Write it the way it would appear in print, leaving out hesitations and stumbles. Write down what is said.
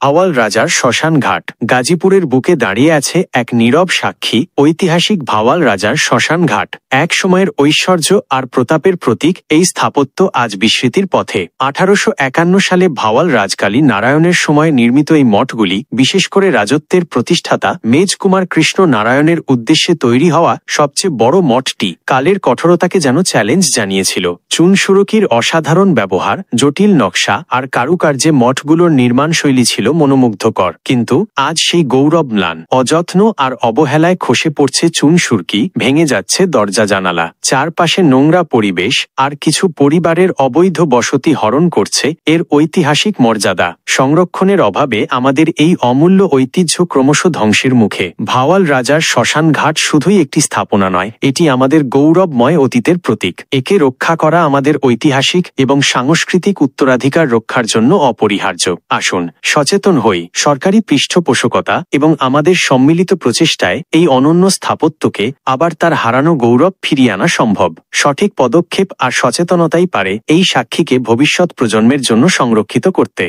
ভাওয়াল রাজার শ্মশান ঘাট। গাজীপুরের বুকে দাঁড়িয়ে আছে এক নীরব সাক্ষী, ঐতিহাসিক ভাওয়াল রাজার শ্মশান ঘাট। এক সময়ের ঐশ্বর্য আর প্রতাপের প্রতীক এই স্থাপত্য আজ বিস্মৃতির পথে। 1851 সালে ভাওয়াল রাজকালী নারায়ণের সময় নির্মিত এই মঠগুলি, বিশেষ করে রাজত্বের প্রতিষ্ঠাতা মেজ কুমার কৃষ্ণ নারায়ণের উদ্দেশ্যে তৈরি হওয়া সবচেয়ে বড় মঠটি, কালের কঠোরতাকে যেন চ্যালেঞ্জ জানিয়েছিল। চুনসুরকির অসাধারণ ব্যবহার, জটিল নকশা আর কারুকার্যে মঠগুলোর নির্মাণশৈলী ছিল মনোমুগ্ধকর। কিন্তু আজ সেই গৌরব ম্লান, অযত্ন আর অবহেলায় খসে পড়ছে চুনসুরকি, ভেঙে যাচ্ছে দরজা জানালা। চারপাশে নোংরা পরিবেশ আর কিছু পরিবারের অবৈধ বসতি হরণ করছে এর ঐতিহাসিক মর্যাদা। সংরক্ষণের অভাবে আমাদের এই অমূল্য ঐতিহ্য ক্রমশ ধ্বংসের মুখে। ভাওয়াল রাজার শ্মশান ঘাট শুধুই একটি স্থাপনা নয়, এটি আমাদের গৌরবময় অতীতের প্রতীক। একে রক্ষা করা আমাদের ঐতিহাসিক এবং সাংস্কৃতিক উত্তরাধিকার রক্ষার জন্য অপরিহার্য। আসুন সচেতন হই। সরকারি পৃষ্ঠপোষকতা এবং আমাদের সম্মিলিত প্রচেষ্টায় এই অনন্য স্থাপত্যকে আবার তার হারানো গৌরব ফিরিয়ে আনা সম্ভব। সঠিক পদক্ষেপ আর সচেতনতাই পারে এই সাক্ষীকে ভবিষ্যৎ প্রজন্মের জন্য সংরক্ষিত করতে।